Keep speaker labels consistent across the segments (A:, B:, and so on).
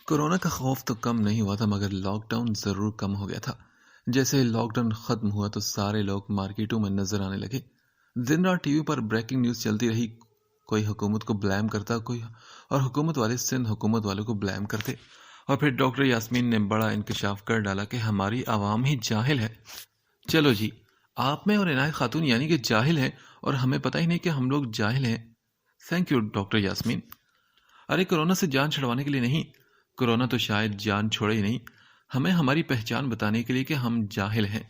A: Corona کا خوف تو کم نہیں ہوا تھا مگر لاک ڈاؤن ضرور کم ہو گیا تھا۔ جیسے لاک ڈاؤن ختم ہوا تو سارے لوگ مارکیٹوں میں نظر آنے لگے۔ دن رات ٹی وی پر بریکنگ نیوز چلتی رہی، کوئی حکومت کو بلیم کرتا، کوئی اور حکومت والے سندھ حکومت والوں کو بلیم کرتے، اور پھر ڈاکٹر یاسمین نے بڑا انکشاف کر ڈالا کہ ہماری عوام ہی جاہل ہے۔ چلو جی، آپ میں اور عنایت خاتون یعنی کہ جاہل ہیں، اور ہمیں پتہ ہی نہیں کہ ہم لوگ جاہل ہیں۔ Thank you doctor Yasmin. Array corona سے جان چھڑوانے کے لیے نہیں، کورونا تو شاید جان چھوڑے ہی نہیں، ہمیں ہماری پہچان بتانے کے لیے کہ ہم جاہل ہیں۔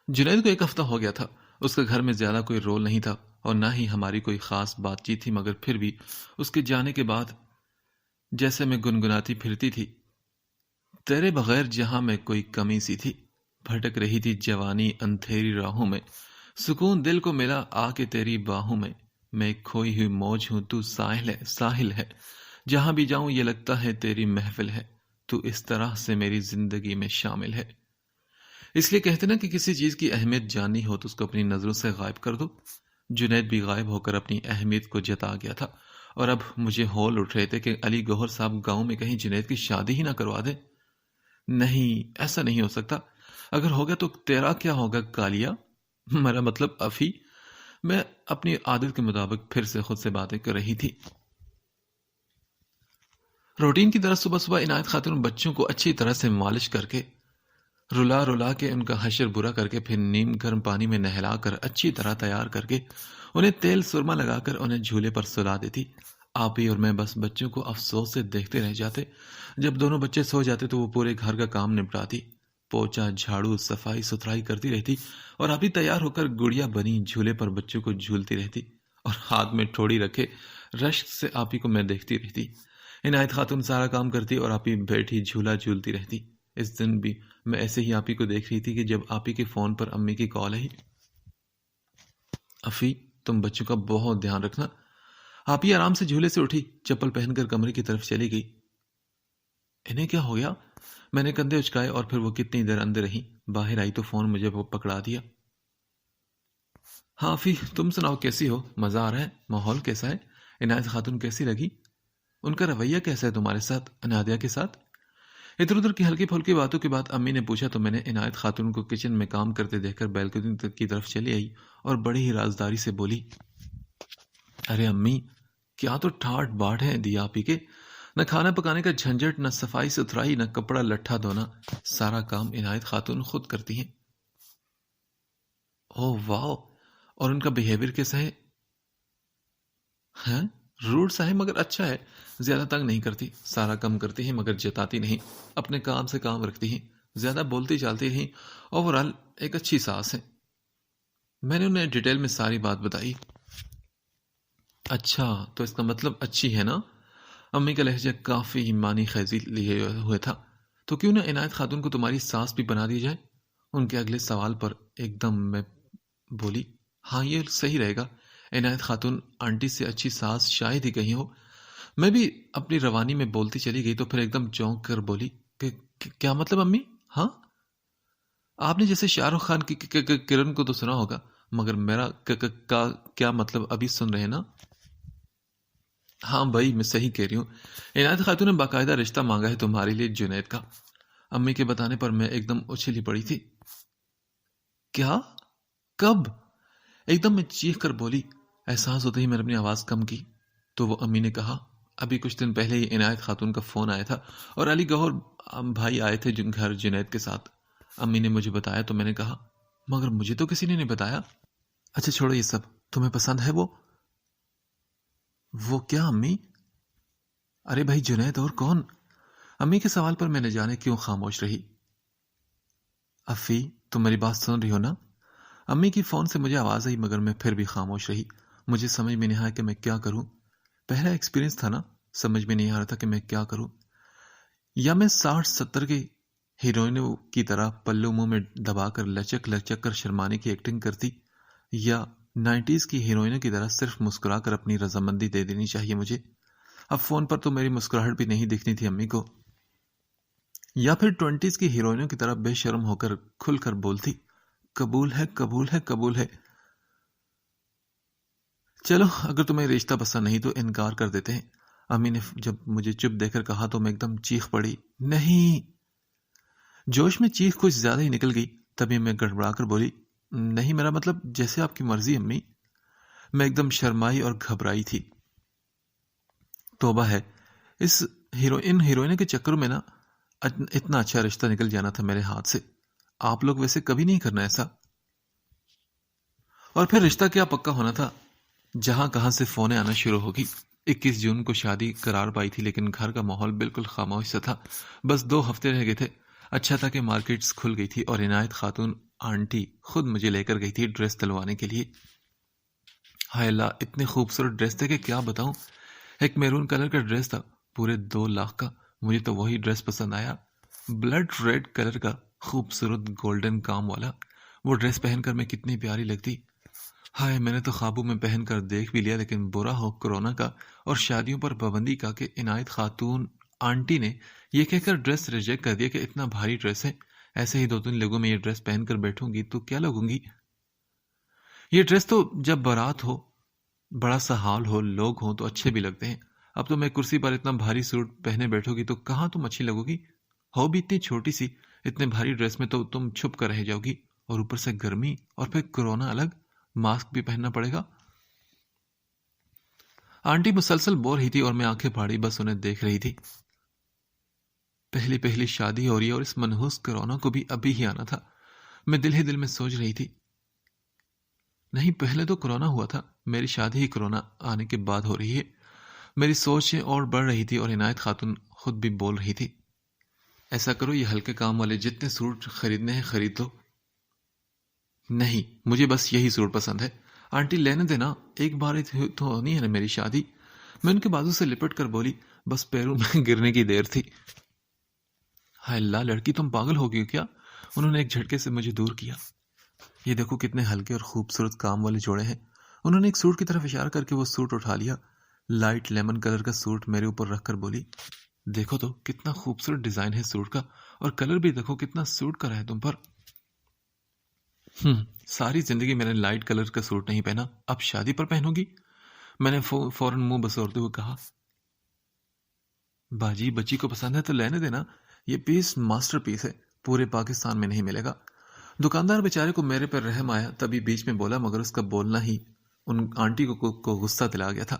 A: جنید کو ایک ہفتہ ہو گیا تھا، اس کے گھر میں زیادہ کوئی رول نہیں تھا اور نہ ہی ہماری کوئی خاص بات چیت تھی، مگر پھر بھی اس کے جانے کے بعد جیسے میں گنگناتی پھرتی تھی، تیرے بغیر جہاں میں کوئی کمی سی تھی، بھٹک رہی تھی جوانی اندھیری راہوں میں، سکون دل کو ملا آ کے تیری باہوں میں ایک کھوئی ہوئی موج ہوں، تو ساحل ہے، جہاں بھی جاؤں یہ لگتا ہے تیری محفل ہے، تو اس طرح سے میری زندگی میں شامل ہے۔ اس لیے کہتے نا کہ کسی چیز کی اہمیت جاننی ہو تو اس کو اپنی نظروں سے غائب کر دو۔ جنید بھی غائب ہو کر اپنی اہمیت کو جتا گیا تھا، اور اب مجھے ہول اٹھ رہے تھے کہ علی گوہر صاحب گاؤں میں کہیں جنید کی شادی ہی نہ کروا دے۔ نہیں، ایسا نہیں ہو سکتا، اگر ہوگا تو تیرا کیا ہوگا کالیا، میرا مطلب افی۔ میں اپنی عادت کے مطابق پھر سے خود سے باتیں کر رہی تھی۔ روٹین کی طرح صبح صبح عنایت خاتون بچوں کو اچھی طرح سے مالش کر کے، رلا کے ان کا حشر برا کر کے، پھر نیم گرم پانی میں نہلا کر اچھی طرح تیار کر کے، انہیں تیل سرما لگا کر انہیں جھولے پر سلا دیتی۔ آپی اور میں بس بچوں کو افسوس سے دیکھتے رہ جاتے۔ جب دونوں بچے سو جاتے تو وہ پورے گھر کا کام نپٹاتی، پوچا جھاڑو صفائی ستھرائی کرتی رہتی، اور آپی تیار ہو کر گڑیا بنی جھولے پر بچوں کو جھولتی رہتی، اور ہاتھ میں ٹھوڑی رکھے رشک سے آپی کو میں دیکھتی رہتی۔ عنایت خاتون سارا کام کرتی اور آپی بیٹھی جھولا جھولتی رہتی۔ اس دن بھی میں ایسے ہی آپی کو دیکھ رہی تھی کہ جب آپی کے فون پر امی کی کال آئی۔ افی، تم بچوں کا بہت دھیان رکھنا۔ آپی آرام سے جھولے سے اٹھی، چپل پہن کر کمرے کی طرف چلی گئی۔ انہیں کیا ہو گیا؟ میں نے کندھے اچکائے اور پھر وہ کتنی دیر اندر رہی، باہر آئی تو فون مجھے پکڑا دیا۔ ہاں افی، تم سناؤ کیسی ہو؟ مزہ آ رہا ہے؟ ماحول کیسا ہے؟ عنایت خاتون کیسی لگی؟ ان کا رویہ کیسا ہے تمہارے ساتھ، نادیہ کے ساتھ؟ ادھر ادھر کی ہلکی پھلکی باتوں کے بعد امی نے پوچھا تو میں نے عنایت خاتون کو کچن میں کام کرتے دیکھ کر بیلکنی کی طرف چلی آئی اور بڑی ہی رازداری سے بولی، ارے امی، کیا تو ٹھاٹ باٹ ہے دی آپی کے، نہ کھانا پکانے کا جھنجٹ، نہ صفائی ستھرائی، نہ کپڑا لٹھا دھونا، سارا کام عنایت خاتون خود کرتی ہیں۔ اوہ واو، اور ان کا بیہیویئر کیسا ہے؟ ہیں، روڈ سا ہے مگر اچھا ہے، زیادہ تنگ نہیں کرتی، سارا کام کرتی ہیں مگر جتاتی نہیں، اپنے کام سے کام رکھتی ہیں، زیادہ بولتی چالتی نہیں، اوورال ایک اچھی ساس ہے۔ میں نے انہیں ڈیٹیل میں ساری بات بتائی۔ اچھا، تو اس کا مطلب اچھی ہے نا؟ امی کا لہجہ کافی معنی خیزی لیے ہوئے تھا۔ تو کیوں نہ عنایت خاتون کو تمہاری ساس بھی بنا دی جائے؟ ان کے اگلے سوال پر ایک دم میں بولی، ہاں یہ صحیح رہے گا، عنایت خاتون آنٹی سے اچھی ساس شاید ہی کہیں ہو۔ میں بھی اپنی روانی میں بولتی چلی گئی تو پھر ایک دم چونک کر بولی کہ کیا مطلب امی؟ ہاں، آپ نے جیسے شاہ رخ خان کی کرن کو تو سنا ہوگا، مگر میرا کیا مطلب ابھی سن رہے نا؟ ہاں بھائی، میں صحیح کہہ رہی ہوں، عنایت خاتون نے باقاعدہ رشتہ مانگا ہے تمہارے لیے جنید کا۔ امی کے بتانے پر میں ایک دم اچھلی پڑی تھی۔ کیا؟ کب؟ ایک دم میں چیخ کر بولی۔ احساس ہوتے ہی میں نے اپنی آواز کم کی تو وہ امی نے کہا، ابھی کچھ دن پہلے ہی عنایت خاتون کا فون آیا تھا اور علی گوہر بھائی آئے تھے گھر جنید کے ساتھ۔ امی نے مجھے بتایا تو میں نے کہا، مگر مجھے تو کسی نے نہیں بتایا۔ اچھا چھوڑو یہ سب، تمہیں پسند ہے وہ کیا امی؟ ارے بھائی جنید اور کون؟ امی کے سوال پر میں نے جانے کیوں خاموش رہی۔ افی، تم میری بات سن رہی ہو نا؟ امی کی فون سے مجھے آواز آئی مگر میں پھر بھی خاموش رہی۔ مجھے سمجھ میں نہیں آیا کہ میں کیا کروں۔ پہلا ایکسپیرینس تھا نا، سمجھ میں نہیں آ رہا تھا کہ میں کیا کروں۔ یا میں 60-70 کی ہیروئنوں کی طرح پلو منہ میں دبا کر لچک کر شرمانے کی ایکٹنگ کرتی، یا 90s کی ہیروئنوں کی طرح صرف مسکرا کر اپنی رضامندی دے دینی چاہیے مجھے۔ اب فون پر تو میری مسکراہٹ بھی نہیں دکھنی تھی امی کو۔ یا پھر 20s کی ہیروئنوں کی طرح بے شرم ہو کر کھل کر بولتی، قبول ہے قبول ہے قبول ہے۔ چلو اگر تمہیں رشتہ پسند نہیں تو انکار کر دیتے ہیں۔ امی نے جب مجھے چپ دیکھ کر کہا تو میں ایک دم چیخ پڑی، نہیں۔ جوش میں چیخ کچھ زیادہ ہی نکل گئی، تبھی میں گڑبڑا کر بولی، نہیں، میرا مطلب جیسے آپ کی مرضی امی۔ میں ایک دم شرمائی اور گھبرائی تھی۔ توبہ ہے، ان ہیروئنوں کے چکر میں نا اتنا اچھا رشتہ نکل جانا تھا میرے ہاتھ سے۔ آپ لوگ ویسے کبھی نہیں کرنا ایسا۔ اور پھر رشتہ کیا پکا ہونا تھا، جہاں کہاں سے فونیں آنا شروع ہوگی۔ 21 جون کو شادی قرار پائی تھی، لیکن گھر کا ماحول بالکل خاموش سا تھا۔ بس 2 ہفتے رہ گئے تھے۔ اچھا تھا کہ مارکیٹس کھل گئی تھی اور عنایت خاتون آنٹی خود مجھے لے کر گئی تھی ڈریس دلوانے کے لیے۔ ہائے اللہ، اتنے خوبصورت ڈریس تھے کہ کیا بتاؤں۔ ایک میرون کلر کا ڈریس تھا، پورے 2 لاکھ کا۔ مجھے تو وہی ڈریس پسند آیا، بلڈ ریڈ کلر کا، خوبصورت گولڈن کام والا۔ وہ ڈریس پہن کر میں کتنی پیاری لگتی۔ ہائے، میں نے تو خوابوں میں پہن کر دیکھ بھی لیا، لیکن برا ہو کورونا کا اور شادیوں پر پابندی کا کہ عنایت خاتون آنٹی نے یہ کہہ کر ڈریس ریجیکٹ کر دیا کہ اتنا بھاری ڈریس ہے، ایسے ہی 2-3 لوگوں میں یہ ڈریس پہن کر بیٹھوں گی تو کیا لگوں گی۔ یہ ڈریس تو جب بارات ہو، بڑا سا ہال ہو، لوگ ہوں تو اچھے بھی لگتے ہیں۔ اب تو میں کرسی پر اتنا بھاری سوٹ پہنے بیٹھوں گی تو کہاں تم اچھی لگو گی۔ ہو بھی اتنی چھوٹی سی، اتنے بھاری ڈریس میں تو تم چھپ کر رہ جاؤ گی، اور اوپر سے گرمی، اور پھر کورونا الگ، ماسک بھی پہننا پڑے گا۔ آنٹی مسلسل بول رہی تھی اور میں آنکھیں پھاڑی بس انہیں دیکھ رہی تھی۔ پہلی پہلی شادی ہو رہی ہے اور اس منحوس کورونا کو بھی ابھی ہی آنا تھا۔ میں دل ہی دل میں سوچ رہی تھی، نہیں، پہلے تو کورونا ہوا تھا، میری شادی ہی کورونا آنے کے بعد ہو رہی ہے۔ میری سوچیں اور بڑھ رہی تھی اور عنایت خاتون خود بھی بول رہی تھی، ایسا کرو، یہ ہلکے کام والے جتنے سوٹ خریدنے ہیں خرید لو۔ نہیں، مجھے بس یہی سوٹ پسند ہے۔ آنٹی لینے دینا، ایک بار تو ہونی ہے نا میری شادی۔ میں ان کے بازو سے لپٹ کر بولی، بس پیروں میں گرنے کی دیر تھی۔ ہائے اللہ، لڑکی تم پاگل ہو گئی کیا؟ انہوں نے ایک جھٹکے سے مجھے دور کیا۔ یہ دیکھو کتنے ہلکے اور خوبصورت کام والے جوڑے ہیں۔ انہوں نے ایک سوٹ کی طرف اشارہ کر کے وہ سوٹ اٹھا لیا، لائٹ لیمن کلر کا سوٹ میرے اوپر رکھ کر بولی، دیکھو تو کتنا خوبصورت ڈیزائن ہے سوٹ کا، اور کلر بھی دیکھو کتنا سوٹ کر ہے تم پر۔ ساری زندگی میں نے لائٹ کلر کا سوٹ نہیں پہنا، اب شادی پر پہنوں گی؟ میں نے فوراً منہ بسورتے ہوئے کہا، باجی بچی کو پسند ہے تو لینے دینا، یہ پیس ماسٹر پیس ہے، پورے پاکستان میں نہیں ملے گا۔ دکاندار بیچارے کو میرے پر رحم آیا، تبھی بیچ میں بولا، مگر اس کا بولنا ہی ان آنٹی کو غصہ دلا گیا تھا۔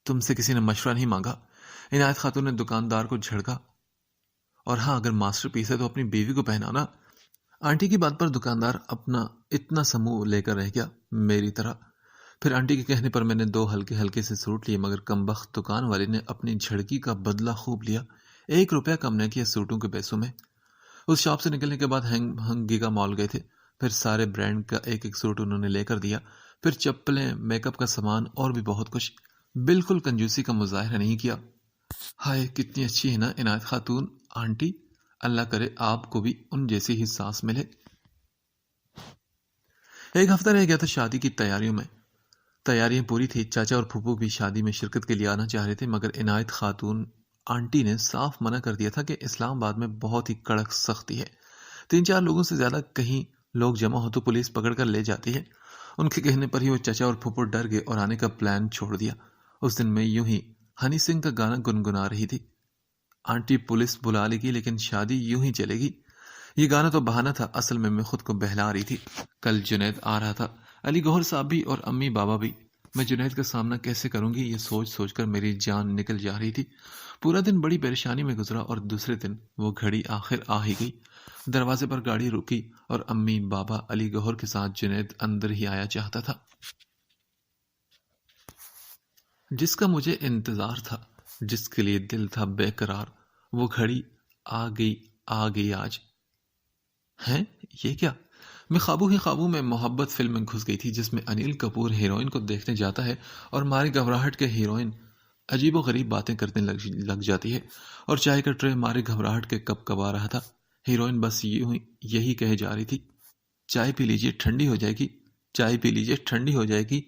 A: تم سے کسی نے مشورہ نہیں مانگا؟ عنایت خاتون نے دکاندار کو جھڑکا۔ اور ہاں، اگر ماسٹر پیس ہے تو اپنی بیوی کو پہنانا۔ آنٹی کی بات پر دکاندار اپنا اتنا سمو لے کر رہ گیا میری طرح۔ پھر آنٹی کے کہنے پر میں نے 2 ہلکے ہلکے سے سوٹ لیے، مگر کمبخت دکان والے نے اپنی جھڑکی کا بدلہ خوب لیا، 1 روپیہ کم نہ کیا سوٹوں کے پیسوں میں۔ اس شاپ سے نکلنے کے بعد ہم گیگا مال گئے تھے، پھر سارے برانڈ کا 1-1 سوٹ انہوں نے لے کر دیا، پھر چپلیں، میک اپ کا سامان اور بھی بہت کچھ۔ بالکل کنجوسی کا مظاہرہ نہیں کیا۔ ہائے، کتنی اچھی ہے نا عنایت خاتون آنٹی، اللہ کرے آپ کو بھی ان جیسی ہی ساس ملے۔ 1 ہفتہ رہ گیا تھا شادی کی تیاریوں میں۔ تیاریاں پوری تھی، چاچا اور پھوپھو بھی شادی میں شرکت کے لیے آنا چاہ رہے تھے، مگر عنایت خاتون آنٹی نے صاف منع کر دیا تھا کہ اسلام آباد میں بہت ہی کڑک سختی ہے، 3-4 لوگوں سے زیادہ کہیں لوگ جمع ہو تو پولیس پکڑ کر لے جاتی ہے۔ ان کے کہنے پر ہی وہ چچا اور پھوپھو ڈر گئے اور آنے کا پلان چھوڑ دیا۔ اس دن میں یوں ہی ہنی سنگھ کا گانا گنگنا رہی تھی، آنٹی پولیس بلا لے گی لیکن شادی یوں ہی چلے گی۔ یہ گانا تو بہانہ تھا، اصل میں خود کو بہلا رہی تھی۔ کل جنید آ رہا تھا، علی گوہر صاحب بھی اور امی بابا بھی۔ میں جنید کا سامنا کیسے کروں گی، یہ سوچ سوچ کر میری جان نکل جا رہی تھی۔ پورا دن بڑی پریشانی میں گزرا اور دوسرے دن وہ گھڑی آخر آ ہی گئی۔ دروازے پر گاڑی رکی اور امی بابا علی گوہر کے ساتھ جنید اندر ہی آیا چاہتا تھا، جس کا مجھے انتظار تھا، جس کے لیے دل تھا بے قرار۔ وہ گھڑی آ گئی آج۔ ہیں یہ کیا؟ میں خوابوں ہی خوابوں میں محبت فلم میں گھس گئی تھی، جس میں انیل کپور ہیروئن کو دیکھنے جاتا ہے اور ماری گھبراہٹ کے ہیروئن عجیب و غریب باتیں کرنے لگ جاتی ہے، اور چائے کا ٹرے ماری گھبراہٹ کے کپ کبا رہا تھا۔ ہیروئن بس یہی کہے جا رہی تھی، چائے پی لیجیے ٹھنڈی ہو جائے گی، چائے پی لیجیے ٹھنڈی ہو جائے گی،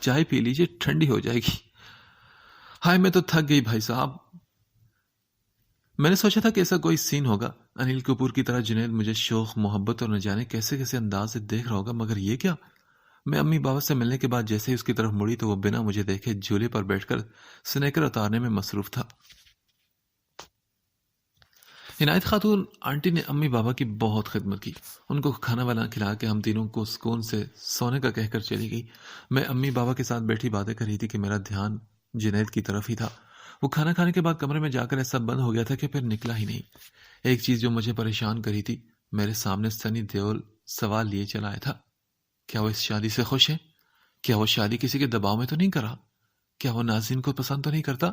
A: چائے پی لیجیے ٹھنڈی ہو جائے گی۔ ہائے، میں تو تھک گئی بھائی صاحب۔ میں نے سوچا تھا کہ ایسا کوئی سین ہوگا، انیل کپور کی طرح جنید مجھے شوق، محبت اور نہ جانے کیسے کیسے انداز سے دیکھ رہا ہوگا، مگر یہ کیا؟ میں امی بابا سے ملنے کے بعد جیسے ہی اس کی طرف مڑی تو وہ بنا مجھے دیکھے جھولے پر بیٹھ کر سنیکر اتارنے میں مصروف تھا۔ عنایت خاتون آنٹی نے امی بابا کی بہت خدمت کی، ان کو کھانا وانا کھلا کے ہم تینوں کو سکون سے سونے کا کہہ کر چلی گئی۔ میں امی بابا کے ساتھ بیٹھی باتیں کر رہی تھی کہ میرا دھیان جنید کی طرف ہی تھا۔ وہ کھانا کھانے کے بعد کمرے میں جا کر ایسا بند ہو گیا تھا کہ پھر نکلا ہی نہیں۔ ایک چیز جو مجھے پریشان کری تھی، میرے سامنے سنی دیول سوال لیے چلا آیا تھا، کیا وہ اس شادی سے خوش ہے؟ کیا وہ شادی کسی کے دباؤ میں تو نہیں کرا؟ کیا وہ ناظرین کو پسند تو نہیں کرتا؟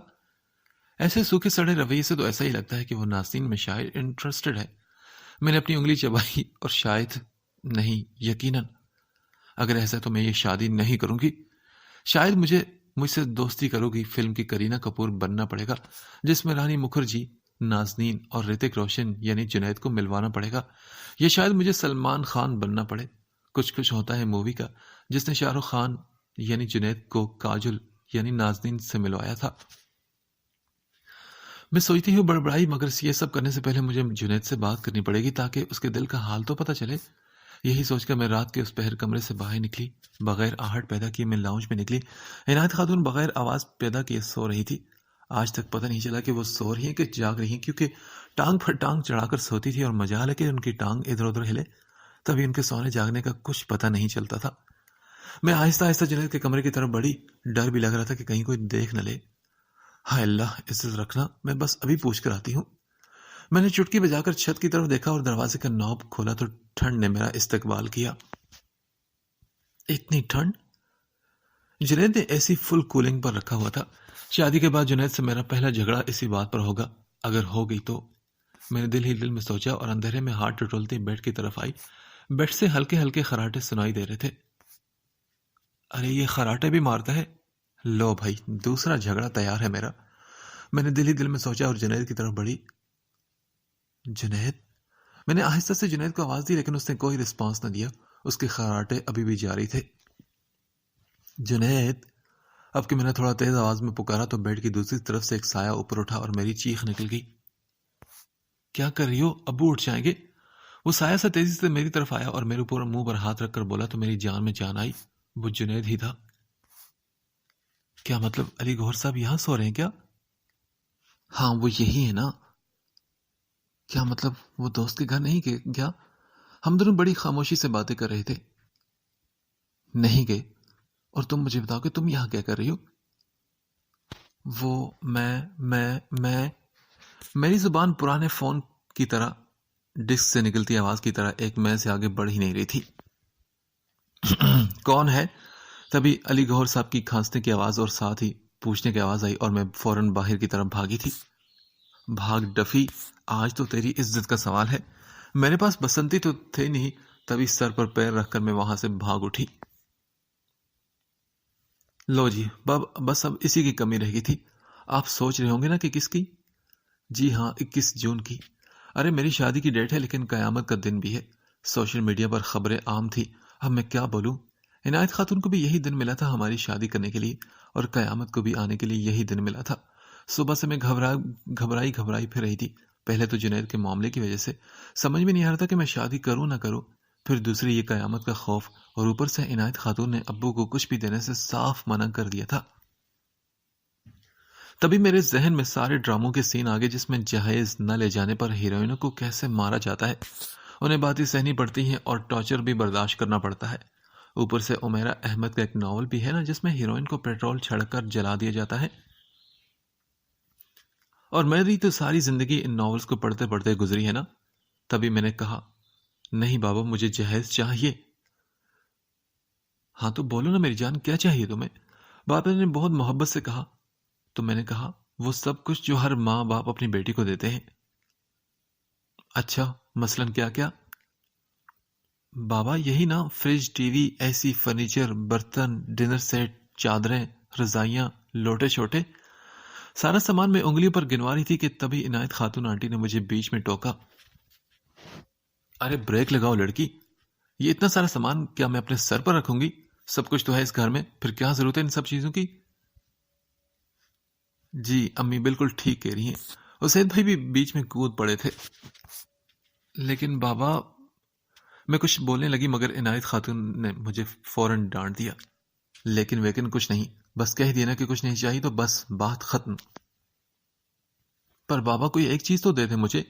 A: ایسے سوکھے سڑے رویے سے تو ایسا ہی لگتا ہے کہ وہ ناظرین میں شاید انٹرسٹڈ ہے۔ میں نے اپنی انگلی چبائی اور شاید نہیں، یقیناً اگر ایسا تو میں یہ شادی نہیں کروں گی۔ شاید مجھ سے دوستی کرو گی فلم کی کرینہ کپور بننا پڑے گا، جس میں رانی مکھرجی، نازنین اور رتک روشن یعنی جنید کو ملوانا پڑے گا، یا شاید مجھے سلمان خان بننا پڑے۔ کچھ ہوتا ہے مووی کا، جس نے شاہ رخ خان یعنی جنید کو کاجل یعنی نازنین سے ملوایا تھا۔ میں سوچتی ہوں بڑبڑائی، مگر یہ سب کرنے سے پہلے مجھے جنید سے بات کرنی پڑے گی تاکہ اس کے دل کا حال تو پتہ چلے۔ یہی سوچ کر میں رات کے اس پہر کمرے سے باہر نکلی، بغیر آہٹ پیدا کیے میں لاؤنج میں نکلی۔ عنایت خاتون بغیر آواز پیدا کیے سو رہی تھی۔ آج تک پتہ نہیں چلا کہ وہ سو رہی ہیں کہ جاگ رہی ہیں، کیونکہ ٹانگ پر ٹانگ چڑھا کر سوتی تھی اور مجال ہے کہ ان کی ٹانگ ادھر ادھر ہلے، تبھی ان کے سونے جاگنے کا کچھ پتہ نہیں چلتا تھا۔ میں آہستہ آہستہ جنید کے کمرے کی طرف بڑھی، ڈر بھی لگ رہا تھا کہ کہیں کوئی دیکھ نہ لے۔ ہائے اللہ، عزت رکھنا، میں بس ابھی پوچھ کر آتی ہوں۔ میں نے چٹکی بجا کر چھت کی طرف دیکھا اور دروازے کا نوب کھولا تو ٹھنڈ نے میرا استقبال کیا۔ اتنی ٹھنڈ! جنید نے ایسی فل کولنگ پر رکھا ہوا تھا۔ شادی کے بعد جنید سے میرا پہلا جھگڑا اسی بات پر ہوگا، اگر ہو گئی تو۔ میں نے دل ہی دل میں سوچا اور اندھیرے میں ہاتھ ٹٹولتی بیڈ کی طرف آئی۔ بیڈ سے ہلکے ہلکے خراٹے سنائی دے رہے تھے۔ ارے یہ خراٹے بھی مارتا ہے؟ لو بھائی، دوسرا جھگڑا تیار ہے میرا، میں نے دل ہی دل میں سوچا اور جنید کی طرف بڑھی۔ جنید! میں نے آہستہ سے جنید کو آواز دی، لیکن اس نے کوئی رسپانس نہ دیا۔ اس کے خراٹے ابھی بھی جاری تھے۔ جنید! اب کہ میں نے تھوڑا تیز آواز میں پکارا تو بیڈ کی دوسری طرف سے ایک سایہ اوپر اٹھا اور میری چیخ نکل گئی۔ کیا کر رہی ہو؟ ابو اٹھ جائیں گے۔ وہ سایہ سا تیزی سے میری طرف آیا اور میرے اوپر منہ پر ہاتھ رکھ کر بولا تو میری جان میں جان آئی، وہ جنید ہی تھا۔ کیا مطلب علی گوہر صاحب یہاں سو رہے ہیں کیا؟ ہاں وہ یہی ہے نا۔ کیا مطلب وہ دوست کے گھر نہیں گئے کیا؟ ہم دونوں بڑی خاموشی سے باتیں کر رہے تھے۔ نہیں گئے؟ اور تم مجھے بتاؤ کہ تم یہاں کیا کر رہی ہو؟ وہ میں میری زبان پرانے فون کی طرح، ڈسک سے نکلتی آواز کی طرح ایک میں سے آگے بڑھ ہی نہیں رہی تھی۔ کون ہے؟ تبھی علی گوہر صاحب کی کھانسنے کی آواز اور ساتھ ہی پوچھنے کی آواز آئی اور میں فوراً باہر کی طرف بھاگی تھی۔ بھاگ ڈفی، آج تو تیری عزت کا سوال ہے۔ میرے پاس بسنتی تو تھے نہیں، تبھی سر پر پیر رکھ کر میں وہاں سے بھاگ اٹھی۔ لو جی، بس اب اسی کی کمی رہ گئی تھی۔ آپ سوچ رہے ہوں گے نا کہ کس کی؟ جی ہاں، 21 جون کی۔ ارے میری شادی کی ڈیٹ ہے، لیکن قیامت کا دن بھی ہے۔ سوشل میڈیا پر خبریں عام تھی، اب میں کیا بولوں۔ عنایت خاتون کو بھی یہی دن ملا تھا ہماری شادی کرنے کے لیے، اور قیامت کو بھی آنے کے لیے یہی دن ملا تھا۔ صبح سے میں گھبرائی پھر رہی تھی۔ پہلے تو جنید کے معاملے کی وجہ سے سمجھ میں نہیں آ رہا تھا کہ میں شادی کروں نہ کروں، پھر دوسری یہ قیامت کا خوف، اور اوپر سے عنایت خاتون نے ابو کو کچھ بھی دینے سے صاف منع کر دیا تھا۔ تبھی میرے ذہن میں سارے ڈراموں کے سین آگے جس میں جہیز نہ لے جانے پر ہیروئنوں کو کیسے مارا جاتا ہے، انہیں باتیں سہنی پڑتی ہیں اور ٹارچر بھی برداشت کرنا پڑتا ہے۔ اوپر سے عمیرہ احمد کا ایک ناول بھی ہے نا، جس میں ہیروئن کو پیٹرول چھڑک کر جلا دیا جاتا ہے، اور میری تو ساری زندگی ان ناولز کو پڑھتے پڑھتے گزری ہے نا۔ تبھی میں نے کہا، نہیں بابا، مجھے جہیز چاہیے۔ ہاں تو بولو نا میری جان، کیا چاہیے تمہیں؟ بابا نے بہت محبت سے کہا۔ تو میں نے کہا، وہ سب کچھ جو ہر ماں باپ اپنی بیٹی کو دیتے ہیں۔ اچھا، مثلاً کیا کیا؟ بابا یہی نا، فریج، ٹی وی، اے سی، فرنیچر، برتن، ڈنر سیٹ، چادریں، رضائیاں، لوٹے چھوٹے، سارا سامان میں انگلیوں پر گنوا رہی تھی کہ تبھی عنایت خاتون آنٹی نے مجھے بیچ میں ٹوکا۔ ارے بریک لگاؤ لڑکی، یہ اتنا سارا سامان کیا میں اپنے سر پر رکھوں گی؟ سب کچھ تو ہے اس گھر میں، پھر کیا ضرورت ہے ان سب چیزوں کی؟ جی امی بالکل ٹھیک کہہ رہی ہیں، اسید بھائی بھی بیچ میں کود پڑے تھے۔ لیکن بابا، میں کچھ بولنے لگی مگر عنایت خاتون نے مجھے فوراً ڈانٹ دیا. لیکن کچھ نہیں، بس کہہ دیا نا کہ کچھ نہیں چاہیے تو بس بات ختم. پر بابا کوئی ایک چیز تو دے دے مجھے.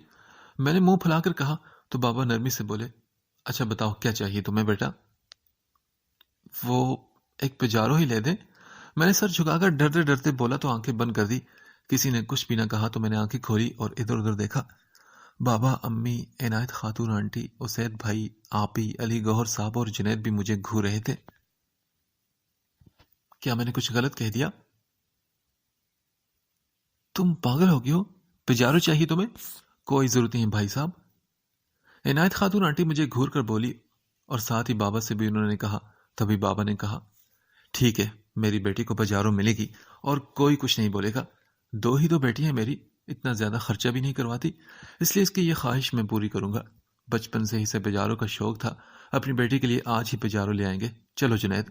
A: میں نے منہ پھلا کر کہا تو بابا نرمی سے بولے، اچھا بتاؤ کیا چاہیے تمہیں بیٹا؟ وہ ایک پجارو ہی لے دے. میں نے سر جھکا کر ڈرتے ڈرتے بولا تو آنکھیں بند کر دی. کسی نے کچھ بھی نہ کہا تو میں نے آنکھیں کھولی اور ادھر ادھر دیکھا. بابا، امی، عنایت خاتون آنٹی، اسید بھائی، آپی، علی گوہر صاحب اور جنید بھی مجھے گھور رہے تھے. کیا میں نے کچھ غلط کہہ دیا؟ تم پاگل ہو گئی ہو؟ پجارو چاہیے تمہیں؟ کوئی ضرورت نہیں بھائی صاحب. عنایت خاتون آنٹی مجھے گھور کر بولی اور ساتھ ہی بابا سے بھی انہوں نے کہا. تبھی بابا نے کہا، ٹھیک ہے، میری بیٹی کو پجارو ملے گی اور کوئی کچھ نہیں بولے گا. 2 ہی تو بیٹی ہیں میری، اتنا زیادہ خرچہ بھی نہیں کرواتی، اس لیے اس کی یہ خواہش میں پوری کروں گا. بچپن سے ہی سے پجارو کا شوق تھا، اپنی بیٹی کے لیے آج ہی پجارو لے آئیں گے. چلو جنید.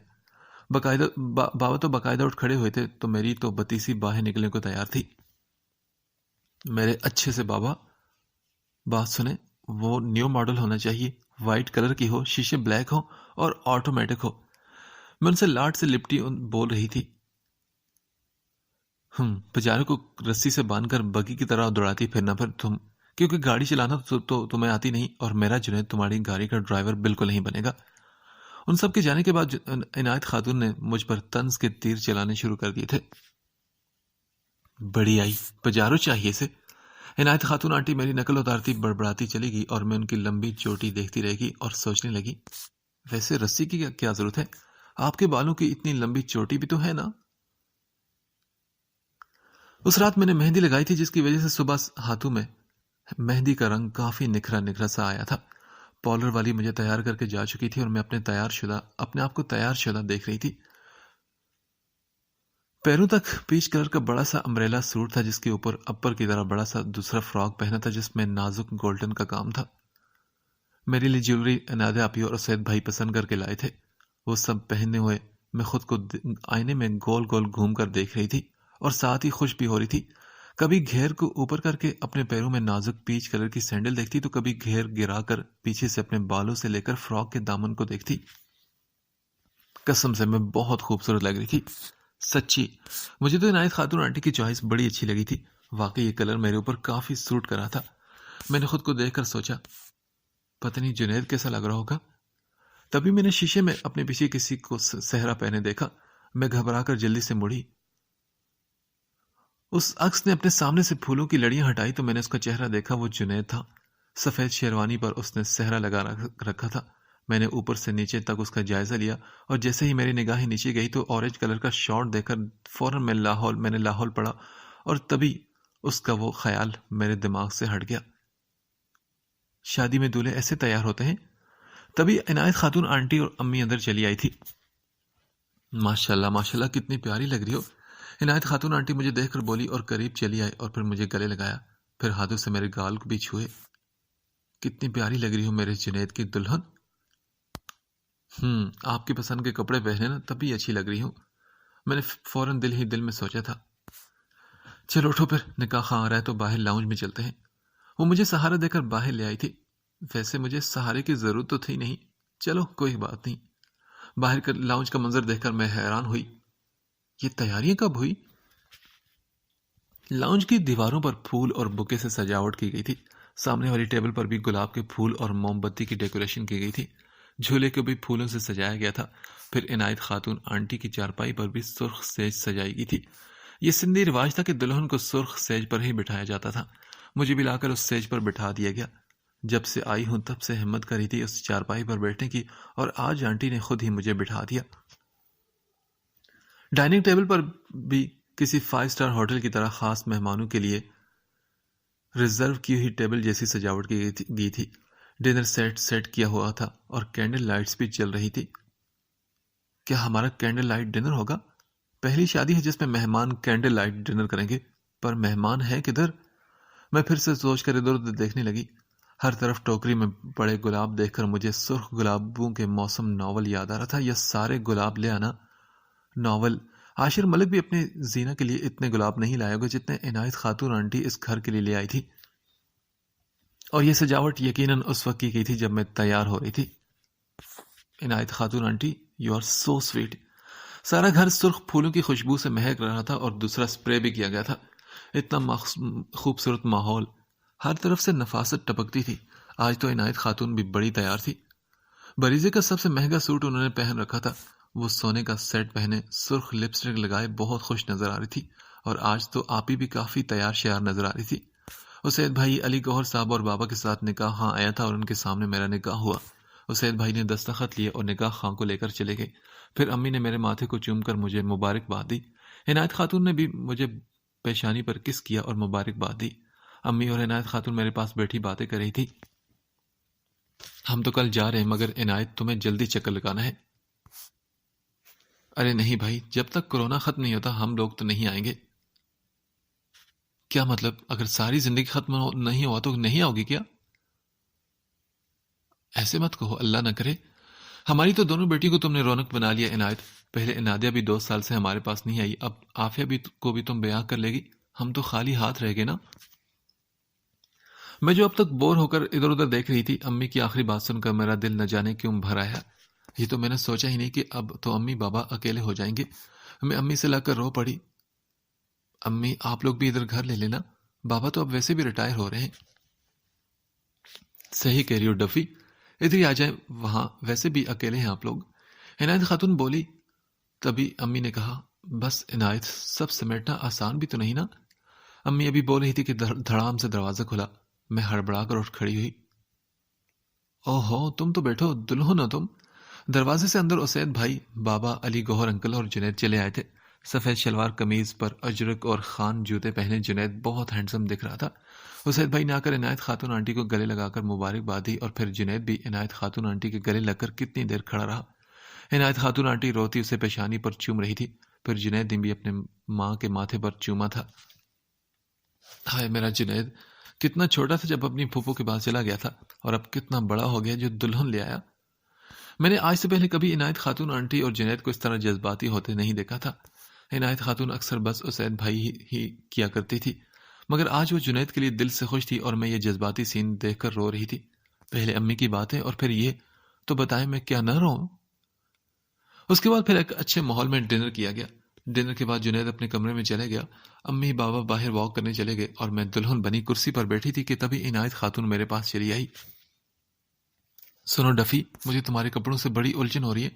A: بابا تو باقاعدہ اٹھ کھڑے ہوئے تھے تو میری تو بتیسی باہیں نکلنے کو تیار تھی. میرے اچھے سے بابا، بات سنیں، وہ نیو ماڈل ہونا چاہیے، وائٹ کلر کی ہو، شیشے بلیک ہو اور آٹومیٹک ہو. میں ان سے لاٹ سے لپٹی بول رہی تھی. پجارو کو رسی سے باندھ کر بگی کی طرح دوڑاتی پھرنا پھر تم، کیونکہ گاڑی چلانا تو تمہیں آتی نہیں اور میرا جنید تمہاری گاڑی کا ڈرائیور بالکل نہیں بنے گا. ان سب کے جانے کے بعد عنایت خاتون نے مجھ پر طنز کے تیر چلانے شروع کر دیے تھے. بڑی آئی، پجارو چاہیے سے. عنایت خاتون آنٹی میری نقل اتارتی بڑبڑاتی چلی گئی اور میں ان کی لمبی چوٹی دیکھتی رہ گئی اور سوچنے لگی، ویسے رسی کی کیا ضرورت ہے؟ آپ کے بالوں کی اتنی لمبی چوٹی بھی تو ہے نا. اس رات میں نے مہندی لگائی تھی جس کی وجہ سے صبح ہاتھوں میں مہندی کا رنگ کافی نکھرا نکھرا سا آیا تھا. پارلر والی مجھے تیار کر کے جا چکی تھی اور میں اپنے آپ کو تیار شدہ دیکھ رہی تھی. پیروں تک پیچ کلر کا بڑا سا امبریلا سوٹ تھا جس کے اوپر اپر کی طرح بڑا سا دوسرا فراک پہنا تھا جس میں نازک گولڈن کا کام تھا. میرے لیے جیولری عنایت آپی اور اسید بھائی پسند کر کے لائے تھے. وہ سب پہنے ہوئے میں خود کو آئینے میں گول گول گھوم کر دیکھ رہی تھی اور ساتھ ہی خوش بھی ہو رہی تھی. کبھی گھیر کو اوپر کر کے اپنے پیروں میں نازک پیچ کلر کی سینڈل دیکھتی تو کبھی گھیر گرا کر پیچھے سے اپنے بالوں سے لے کر فراک کے دامن کو دیکھتی. قسم سے میں بہت خوبصورت لگ رہی تھی. سچی مجھے تو عنایت خاتون آنٹی کی چوائس بڑی اچھی لگی تھی. واقعی یہ کلر میرے اوپر کافی سوٹ کرا تھا. میں نے خود کو دیکھ کر سوچا، پتہ نہیں جنید کیسا لگ رہا ہوگا. تبھی میں نے شیشے میں اپنے پیچھے کسی کو صحرا پہنے دیکھا. میں گھبرا کر جلدی سے مڑی. اس عکس نے اپنے سامنے سے پھولوں کی لڑیاں ہٹائی تو میں نے اس کا چہرہ دیکھا. وہ جنید تھا. سفید شیروانی پر اس نے صحرا لگا رکھا تھا. میں نے اوپر سے نیچے تک اس کا جائزہ لیا اور جیسے ہی میری نگاہیں نیچے گئی تو اورنج کلر کا شارٹ دیکھ کر فوراً میں نے لاہور پڑا اور تبھی اس کا وہ خیال میرے دماغ سے ہٹ گیا. شادی میں دولہے ایسے تیار ہوتے ہیں. تبھی عنایت خاتون آنٹی اور امی اندر چلی آئی تھی. ماشاءاللہ ماشاءاللہ کتنی پیاری لگ رہی ہو. عنایت خاتون آنٹی مجھے دیکھ کر بولی اور قریب چلی آئی اور پھر مجھے گلے لگایا. پھر ہاتھوں سے میرے گال کو بھی چھوئے. کتنی پیاری لگ رہی ہو میرے جنید کی دلہن. آپ کی پسند کے کپڑے پہنے نا تبھی اچھی لگ رہی ہوں. میں نے فوراً دل ہی دل میں سوچا تھا. چلو اٹھو پھر، نکاح خواہ آ رہا ہے تو باہر لاؤنج میں چلتے ہیں. وہ مجھے سہارا دے کر باہر لے آئی تھی. ویسے مجھے سہارے کی ضرورت تو تھی نہیں. چلو کوئی بات نہیں. باہر کا لاؤنج کا منظر دیکھ کر میں حیران ہوئی. یہ تیاریاں کب ہوئی؟ لاؤنج کی دیواروں پر پھول اور بکے سے سجاوٹ کی گئی تھی. سامنے والی ٹیبل پر بھی گلاب کے پھول اور موم بتی کی ڈیکوریشن کی گئی تھی. جھولے کو بھی پھولوں سے سجایا گیا تھا. پھر عنایت خاتون آنٹی کی چارپائی پر بھی سرخ سیج سجائی گئی تھی. یہ سندھی رواج تھا کہ دلہن کو سرخ سیج پر ہی بٹھایا جاتا تھا. مجھے بھی لا کر اس سیج پر بٹھا دیا گیا. جب سے آئی ہوں تب سے ہمت کری تھی اس چارپائی پر بیٹھنے کی اور آج آنٹی نے خود ہی مجھے بٹھا دیا. ڈائننگ ٹیبل پر بھی کسی 5 اسٹار ہوٹل کی طرح خاص مہمانوں کے لیے ریزرو کی ہوئی ٹیبل جیسی سجاوٹ کی گئی تھی. ڈنر سیٹ کیا ہوا تھا اور کینڈل لائٹس بھی چل رہی تھی. کیا ہمارا کینڈل لائٹ ڈنر ہوگا؟ پہلی شادی ہے جس میں مہمان کینڈل لائٹ ڈنر کریں گے. پر مہمان ہے کدھر؟ میں پھر سے سوچ کر ادھر ادھر دیکھنے لگی. ہر طرف ٹوکری میں پڑے گلاب دیکھ کر مجھے سرخ گلابوں کے موسم ناول یاد آ رہا تھا. یہ سارے گلاب لے آنا ناول. عاشر ملک بھی اپنے زینہ کے لیے اتنے گلاب نہیں لائے گا جتنے عنایت خاتون آنٹی اس گھر کے لیے لے آئی تھی. اور یہ سجاوٹ یقیناً اس وقت کی گئی تھی جب میں تیار ہو رہی تھی. Inayat Khatoon aunty, you are so sweet. سارا گھر سرخ پھولوں کی خوشبو سے مہک رہا تھا اور دوسرا سپرے بھی کیا گیا تھا. اتنا خوبصورت ماحول، ہر طرف سے نفاست ٹپکتی تھی. آج تو عنایت خاتون بھی بڑی تیار تھی. بریزے کا سب سے مہنگا سوٹ انہوں نے پہن رکھا تھا. وہ سونے کا سیٹ پہنے، سرخ لپسٹک لگائے بہت خوش نظر آ رہی تھی. اور آج تو آپی بھی کافی تیار شیار نظر آ رہی تھی. اسید بھائی علی گوہر صاحب اور بابا کے ساتھ نکاح ہاں آیا تھا اور ان کے سامنے میرا نکاح ہوا. اسید بھائی نے دستخط لیے اور نکاح خاں کو لے کر چلے گئے. پھر امی نے میرے ماتھے کو چوم کر مجھے مبارکباد دی. عنایت خاتون نے بھی مجھے پیشانی پر کس کیا اور مبارکباد دی. امی اور عنایت خاتون میرے پاس بیٹھی باتیں کر رہی تھی. ہم تو کل جا رہے ہیں مگر عنایت تمہیں جلدی چکر لگانا ہے. ارے نہیں بھائی، جب تک کورونا ختم نہیں ہوتا ہم لوگ تو نہیں آئیں گے. کیا مطلب؟ اگر ساری زندگی ختم نہیں ہوا تو نہیں آؤ گی کیا؟ ایسے مت کہو، اللہ نہ کرے. ہماری تو دونوں بیٹی کو تم نے رونق بنا لیا عنایت. پہلے انادیہ بھی 2 سال سے ہمارے پاس نہیں آئی، اب عافیہ بھی کو بھی تم بیاہ کر لے گی. ہم تو خالی ہاتھ رہ گئے نا. میں جو اب تک بور ہو کر ادھر ادھر دیکھ رہی تھی، امی کی آخری بات سن کر میرا دل نہ جانے کیوں بھر آیا. یہ تو میں نے سوچا ہی نہیں کہ اب تو امی بابا اکیلے ہو جائیں گے. میں امی سے لگ کر رو پڑی. امی آپ لوگ بھی ادھر گھر لے لینا، بابا تو اب ویسے بھی ریٹائر ہو رہے ہیں. صحیح کہہ رہی ہو ڈفی، ادھر ہی آ جائیں، وہاں ویسے بھی اکیلے ہیں آپ لوگ. عنایت خاتون بولی. تبھی امی نے کہا، بس عنایت، سب سمیٹنا آسان بھی تو نہیں نا. امی ابھی بول رہی تھی کہ دھڑام سے دروازہ کھلا. میں ہڑبڑا کر اٹھ کھڑی ہوئی. او ہو، تم تو بیٹھو، دلہن ہو تم. دروازے سے اندر اسید بھائی، بابا، علی گوہر انکل اور جنید چلے آئے تھے. سفید شلوار قمیض پر اجرک اور خان جوتے پہنے جنید بہت ہینڈسم دکھ رہا تھا. اسید بھائی نے آ کر عنایت خاتون آنٹی کو گلے لگا کر مبارکباد دی اور پھر جنید بھی عنایت خاتون آنٹی کے گلے لگ کر کتنی دیر کھڑا رہا. عنایت خاتون آنٹی روتی اسے پیشانی پر چوم رہی تھی. پھر جنید نے بھی اپنے ماں کے ماتھے پر چوما تھا. ہائے میرا جنید، کتنا چھوٹا تھا جب اپنی پھوپھو کے پاس چلا گیا تھا اور اب کتنا بڑا ہو گیا جو دلہن لے آیا. میں نے آج سے پہلے کبھی عنایت خاتون آنٹی اور جنید کو اس طرح جذباتی ہوتے نہیں دیکھا تھا. عنایت خاتون اکثر بس اسید بھائی ہی کیا کرتی تھی، مگر آج وہ جنید کے لیے دل سے خوش تھی اور میں یہ جذباتی سین دیکھ کر رو رہی تھی. پہلے امی کی باتیں اور پھر یہ، تو بتائیں میں کیا نہ رہوں. اس کے بعد پھر ایک اچھے ماحول میں ڈنر کیا گیا. ڈنر کے بعد جنید اپنے کمرے میں چلے گیا. امی بابا باہر واک کرنے چلے گئے اور میں دلہن بنی کرسی پر بیٹھی تھی کہ تبھی عنایت خاتون میرے پاس چلی آئی. سنو ڈفی، مجھے تمہارے کپڑوں سے بڑی الجھن ہو رہی ہے.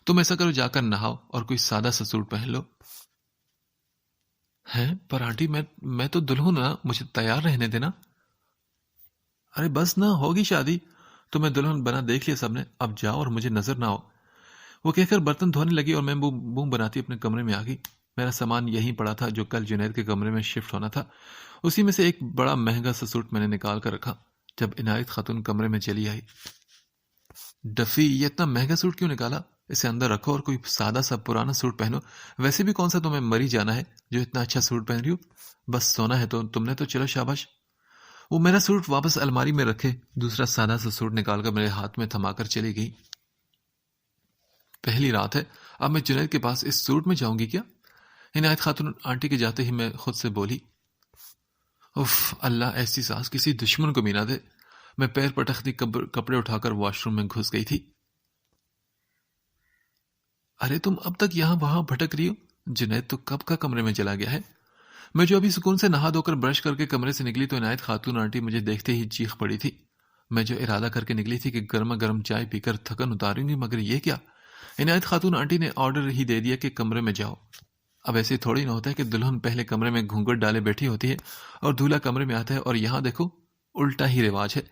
A: تم ایسا کرو، جا کر نہاؤ اور کوئی سادہ سا سوٹ پہن لو. ہیں پر آنٹی، میں تو دلہن نا، مجھے تیار رہنے دینا. ارے بس نہ، ہوگی شادی. تمہیں دلہن بنا دیکھ لیا سب نے، اب جاؤ اور مجھے نظر نہ آؤ. وہ کہہ کر برتن دھونے لگی اور میں بوم بناتی اپنے کمرے میں آ گئی. میرا سامان یہیں پڑا تھا جو کل جنید کے کمرے میں شفٹ ہونا تھا. اسی میں سے ایک بڑا مہنگا سا سوٹ میں نے نکال کر رکھا. جب عنایت خاتون کمرے میں چلی آئی، ڈفی یہ اتنا مہنگا سوٹ کیوں نکالا؟ اسے اندر رکھو اور کوئی سادہ سا پرانا سوٹ پہنو. ویسے بھی کون سا تمہیں مری جانا ہے جو اتنا اچھا سوٹ پہن رہی ہو؟ بس سونا ہے تو تم نے تو چلو شاباش. وہ میرا سوٹ واپس الماری میں رکھے دوسرا سادہ سا سوٹ نکال کر میرے ہاتھ میں تھما کر چلی گئی. پہلی رات ہے، اب میں جنید کے پاس اس سوٹ میں جاؤں گی کیا؟ عنایت خاتون آنٹی کے جاتے ہی میں خود سے بولی. اف، اللہ ایسی ساس کسی دشمن کو بھی نہ دے. میں پیر پٹکتی کپڑے اٹھا کر واش روم میں گھس گئی تھی. ارے تم اب تک یہاں وہاں بھٹک رہی ہو؟ جنید تو کب کا کمرے میں چلا گیا ہے. میں جو ابھی سکون سے نہا دھو کر برش کر کے کمرے سے نکلی تو عنایت خاتون آنٹی مجھے دیکھتے ہی چیخ پڑی تھی. میں جو ارادہ کر کے نکلی تھی کہ گرما گرم چائے پی کر تھکن اتاروں گی، مگر یہ کیا؟ عنایت خاتون آنٹی نے آرڈر ہی دے دیا کہ کمرے میں جاؤ. اب ایسے تھوڑی نہ ہوتا ہے کہ دلہن پہلے کمرے میں گھونگھٹ ڈالے بیٹھی ہوتی ہے اور دولہا کمرے میں آتا ہے، اور یہاں دیکھو الٹا ہی رواج ہے.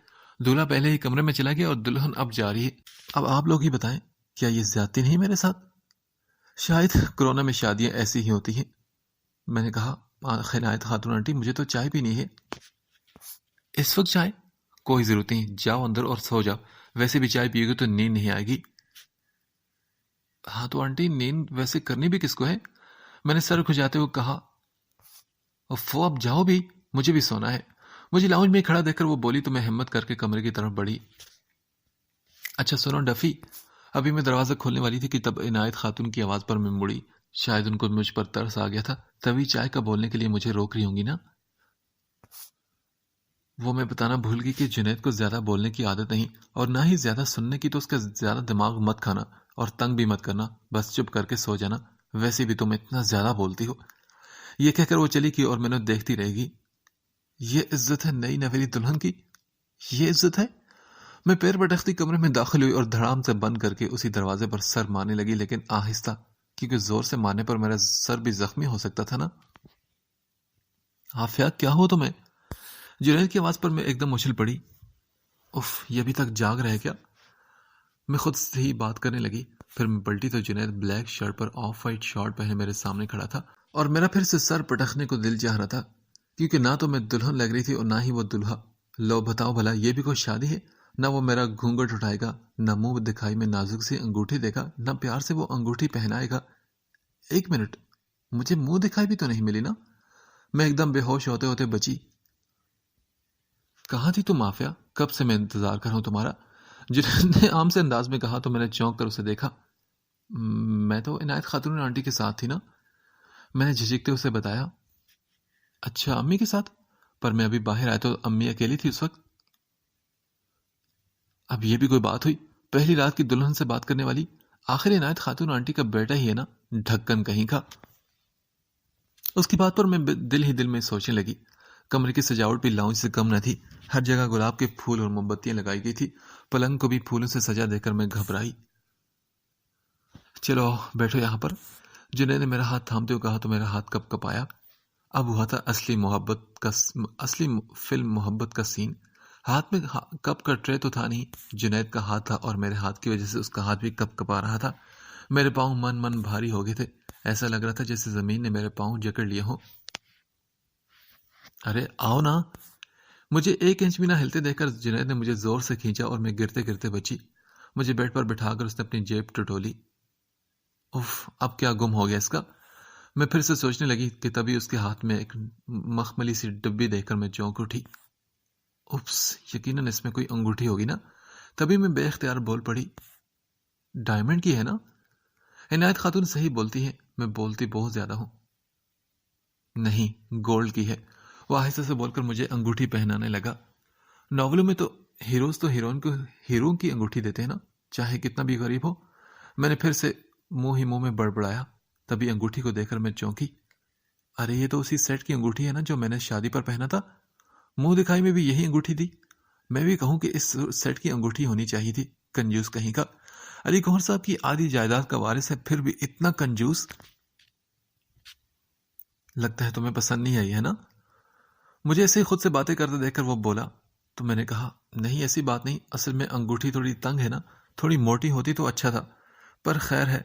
A: دولہا پہلے ہی کمرے میں چلا گیا اور دلہن اب جا رہی ہے. اب آپ لوگ ہی بتائیں، کیا یہ زیادتی نہیں میرے ساتھ؟ شاید کورونا میں شادیاں ایسی ہی ہوتی ہیں. میں نے کہا، عنایت خاتون آنٹی مجھے تو چائے پینی ہے. اس وقت چائے؟ کوئی ضرورت نہیں، جاؤ اندر اور سو جاؤ. ویسے بھی چائے پیو گے تو نیند نہیں آئے گی. ہاں تو آنٹی، نیند ویسے کرنی بھی کس کو ہے؟ میں نے سر کھجاتے ہوئے کہا. افو، اب جاؤ بھی، مجھے بھی سونا ہے. مجھے لاؤنج میں کھڑا دیکھ کر وہ بولی تو میں ہمت کر کے کمرے کی طرف بڑھی. اچھا سنو ڈفی، ابھی میں دروازہ کھولنے والی تھی کہ تب عنایت خاتون کی آواز پر میں مڑی. شاید ان کو مجھ پر ترس آ گیا تھا، تبھی چائے کا بولنے کے لیے مجھے روک رہی ہوں گی نا. وہ میں بتانا بھول گئی کہ جنید کو زیادہ بولنے کی عادت نہیں اور نہ ہی زیادہ سننے کی، تو اس کا زیادہ دماغ مت کھانا اور تنگ بھی مت کرنا، بس چپ کر کے سو جانا، ویسے بھی تم اتنا زیادہ بولتی ہو۔ یہ کہہ کر وہ چلی گئی اور میں نے دیکھتی رہے گی۔ یہ عزت ہے نئی نویلی دلہن کی؟ یہ عزت ہے؟ میں پیر پٹکتی کمرے میں داخل ہوئی اور دھڑام سے بند کر کے اسی دروازے پر سر مارنے لگی، لیکن آہستہ، کیونکہ زور سے مارنے پر میرا سر بھی زخمی ہو سکتا تھا نا۔ عافیہ، کیا ہو تمہیں؟ جنید کی آواز پر میں ایک دم اچھل پڑی۔ اف، یہ ابھی تک جاگ رہے کیا؟ میں خود سے ہی بات کرنے لگی۔ پھر میں پلٹی تو Junaid black shirt per of white short پہنے میرے سامنے کھڑا تھا، اور میرا پھر سے سر پٹکنے کو دل چاہ رہا تھا، کیونکہ نہ تو میں دلہن لگ رہی تھی اور نہ ہی وہ دلہا۔ لو بتاؤ بھلا، یہ بھی کوئی شادی ہے؟ نہ وہ میرا گھونگھٹ اٹھائے گا، نہ منہ دکھائی میں نازک سی انگوٹھی دے گا، نہ پیار سے وہ انگوٹھی پہنائے گا۔ ایک منٹ، مجھے منہ دکھائی بھی تو نہیں ملی نا؟ میں ایک دم بے ہوش ہوتے ہوتے بچی۔ کہاں تھی تم عافیہ؟ کب سے میں انتظار کر رہا ہوں تمہارا۔ جنید نے عام سے انداز میں کہا تو میں نے چونک کر اسے دیکھا۔ میں تو عنایت خاتون آنٹی کے ساتھ تھی نا، میں نے جھجکتے اسے بتایا۔ اچھا، امی کے ساتھ؟ پر میں ابھی باہر آیا تو امی اکیلی تھی اس وقت۔ اب یہ بھی کوئی بات ہوئی؟ پہلی رات کی دلہن سے بات کرنے والی، آخر عنایت خاتون آنٹی کا بیٹا ہی ہے نا، ڈھکن کہیں کا۔ اس کی بات پر میں دل ہی دل میں سوچنے لگی۔ کمرے کی سجاوٹ بھی لاؤنج سے کم نہ تھی، ہر جگہ گلاب کے پھول اور موم بتیاں لگائی گئی تھی، پلنگ کو بھی پھولوں سے سجا دے کر میں گھبرائی۔ چلو بیٹھو یہاں پر، جنید نے میرا ہاتھ تھامتے ہوئے کہا تو میرا ہاتھ کپ کپ آیا۔ اب ہوا تھا اصلی فلم محبت کا سین۔ ہاتھ میں کپ کا ٹرے تو تھا نہیں، جنید کا ہاتھ تھا اور میرے ہاتھ کی وجہ سے اس کا ہاتھ بھی کپ کپا رہا تھا۔ میرے پاؤں من بھاری ہو گئے تھے، ایسا لگ رہا تھا جیسے زمین نے میرے پاؤں جکڑ لیے ہوں۔ ارے آؤ نا! مجھے ایک انچ بھی نہ ہلتے دیکھ کر جنید نے مجھے زور سے کھینچا اور میں گرتے گرتے بچی۔ مجھے بیڈ پر بٹھا کر اس نے اپنی جیب ٹٹولی۔ اف، اب کیا گم ہو گیا اس کا؟ میں پھر سے سوچنے لگی کہ تبھی اس کے ہاتھ میں ایک مخملی سی ڈبی دیکھ کر میں چونک اٹھی۔ اپس، یقیناً اس میں کوئی انگوٹھی ہوگی نا؟ تبھی میں بے اختیار بول پڑی۔ ڈائمنڈ کی ہے نا؟ عنایت خاتون صحیح بولتی ہے، میں بولتی بہت زیادہ ہوں۔ نہیں، گولڈ کی ہے، وہ آہستہ سے بول کر مجھے انگوٹھی پہنانے لگا۔ ناولوں میں تو ہیروز تو ہیروئن کو ہیرو کی انگوٹھی دیتے ہیں نا، چاہے کتنا بھی غریب ہو۔ میں نے پھر سے منہ میں بڑبڑایا، تبھی انگوٹھی کو دیکھ کر میں چونکی۔ ارے یہ تو اسی سیٹ کی انگوٹھی ہے نا جو میں نے شادی پر پہنا تھا، منہ دکھائی میں بھی یہی انگوٹھی تھی۔ میں بھی کہوں کہ اس سیٹ کی انگوٹھی ہونی چاہیے تھی، کنجوس کہیں کا۔ علی گوہر صاحب کی آدھی جائیداد کا وارث ہے، پھر بھی اتنا کنجوس۔ لگتا ہے تمہیں پسند نہیں آئی ہے نا؟ مجھے ایسے ہی خود سے باتیں کرتے دیکھ کر وہ بولا تو میں نے کہا، نہیں ایسی بات نہیں، اصل میں انگوٹھی تھوڑی تنگ ہے نا، تھوڑی موٹی ہوتی تو اچھا تھا، پر خیر ہے۔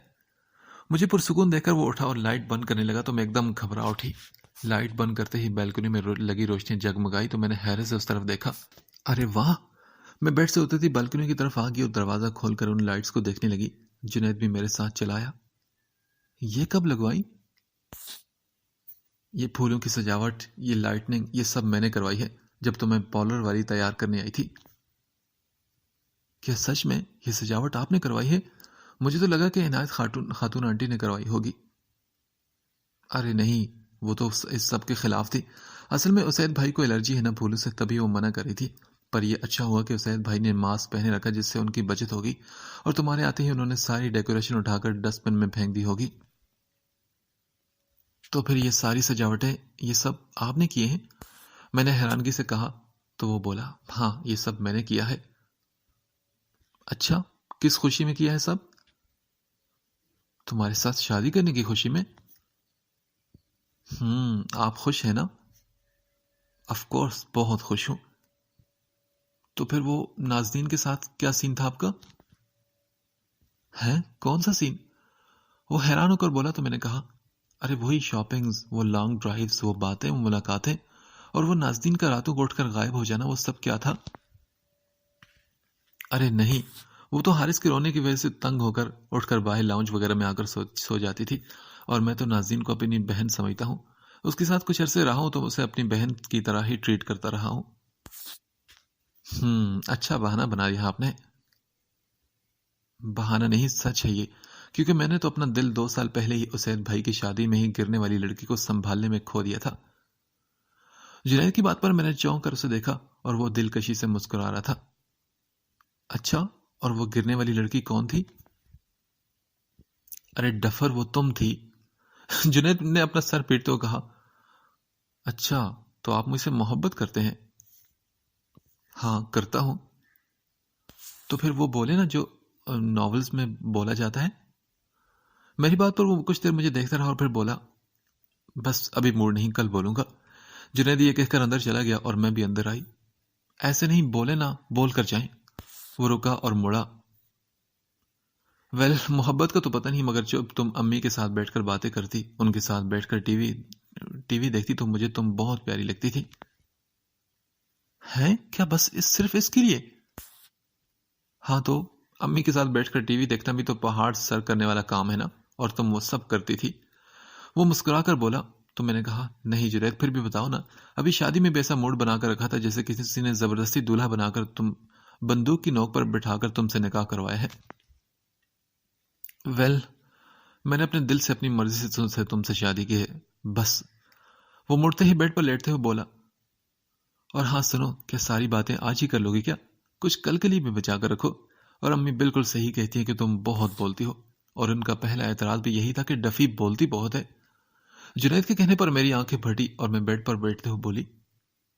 A: مجھے پرسکون دیکھ کر وہ اٹھا اور لائٹ بند کرنے لگا تو میں ایک دم گھبرا اٹھی۔ لائٹ بند کرتے ہی بالکنی میں لگی روشنی جگمگائی تو میں نے حیرت سے اس طرف دیکھا۔ ارے واہ! میں بیڈ سے اترتی بالکنی کی طرف آ گئی اور دروازہ کھول کر ان لائٹس کو دیکھنے لگی۔ جنید بھی میرے ساتھ چلا آیا۔ یہ کب لگوائی؟ یہ پھولوں کی سجاوٹ، یہ لائٹنگ، یہ سب میں نے کروائی ہے جب تو میں پارلر والی تیار کرنے آئی تھی۔ کیا سچ میں یہ سجاوٹ آپ نے کروائی ہے؟ مجھے تو لگا کہ عنایت خاتون آنٹی نے کروائی ہوگی۔ ارے نہیں، وہ تو اس سب کے خلاف تھی۔ اصل میں اسید بھائی کو الرجی ہے نا پھولوں سے، تبھی وہ منع کر رہی تھی۔ پر یہ اچھا ہوا کہ اسید بھائی نے ماسک پہنے رکھا جس سے ان کی بچت ہوگی، اور تمہارے آتے ہی انہوں نے ساری ڈیکوریشن اٹھا کر ڈسٹ بن میں پھینک دی ہوگی۔ تو پھر یہ ساری سجاوٹیں، یہ سب آپ نے کیے ہیں؟ میں نے حیرانگی سے کہا تو وہ بولا، ہاں یہ سب میں نے کیا ہے۔ اچھا، کس خوشی میں کیا ہے سب؟ تمہارے ساتھ شادی کرنے کی خوشی میں۔ آپ خوش ہیں نا؟ آف کورس، بہت خوش ہوں۔ تو پھر وہ نازنین کے ساتھ کیا سین تھا آپ کا؟ ہیں؟ کون سا سین؟ وہ حیران ہو کر بولا تو میں نے کہا، ارے وہی شاپنگز، وہ لانگ ڈرائیوز، وہ باتیں، وہ ملاقاتیں، اور وہ نازنین کا راتوں کو اٹھ کر غائب ہو جانا، وہ سب کیا تھا؟ ارے نہیں، وہ تو حارث کے رونے کی وجہ سے تنگ ہو کر اٹھ کر باہر لاؤنج وغیرہ میں آ کر سو جاتی تھی، اور میں تو نازنین کو اپنی بہن سمجھتا ہوں۔ اس کے ساتھ کچھ عرصے رہا ہوں تو اسے اپنی بہن کی طرح ہی ٹریٹ کرتا رہا ہوں۔ اچھا بہانہ بنا لیا آپ نے۔ بہانہ نہیں، سچ ہے یہ، کیونکہ میں نے تو اپنا دل 2 سال پہلے ہی اسید بھائی کی شادی میں ہی گرنے والی لڑکی کو سنبھالنے میں کھو دیا تھا۔ جنید کی بات پر میں نے چونک کر اسے دیکھا اور وہ دلکشی سے مسکرا رہا تھا۔ اچھا، اور وہ گرنے والی لڑکی کون تھی؟ ارے ڈفر، وہ تم تھی۔ جنید نے اپنا سر پیٹتے ہوئے کہا، اچھا تو آپ مجھ سے محبت کرتے ہیں؟ ہاں کرتا ہوں۔ تو پھر وہ بولے نا جو ناولز میں بولا جاتا ہے۔ میری بات پر وہ کچھ دیر مجھے دیکھتا رہا اور پھر بولا، بس ابھی موڈ نہیں، کل بولوں گا۔ جنید یہ کہہ کر اندر چلا گیا اور میں بھی اندر آئی۔ ایسے نہیں، بولے نا، بول کر جائیں۔ وہ رکا اور مڑا۔ محبت کا تو پتہ نہیں، مگر جب تم امی کے ساتھ بیٹھ کر باتیں کرتی، ان کے ساتھ بیٹھ کر ٹی وی دیکھتی تو مجھے تم بہت پیاری لگتی تھی۔ ہیں کیا؟ بس صرف اس کے لیے؟ ہاں تو امی کے ساتھ بیٹھ کر ٹی وی دیکھنا بھی تو پہاڑ سر کرنے والا کام ہے نا، اور تم وہ سب کرتی تھی۔ وہ مسکرا کر بولا۔ تو میں نے کہا، نہیں جنید، پھر بھی بتاؤ نا، ابھی شادی میں بھی ایسا موڈ بنا کر رکھا تھا جیسے کسی نے زبردستی دولہا بنا کر بندوق کی نوک پر بٹھا کر تم سے نکاح کروایا ہے۔ میں نے اپنے دل سے اپنی مرضی سے تم سے شادی کی ہے، بس۔ وہ مڑتے ہی بیڈ پر لیٹتے ہوئے بولا، اور ہاں سنو، کیا ساری باتیں آج ہی کر لو گی کیا؟ کچھ کل کے لیے بھی بچا کر رکھو۔ اور امی بالکل صحیح کہتی ہیں کہ تم بہت بولتی ہو، اور ان کا پہلا اعتراض بھی یہی تھا کہ ڈفی بولتی بہت ہے۔ جنید کے کہنے پر میری آنکھیں پھٹی اور میں بیڈ پر بیٹھتے ہوئے بولی،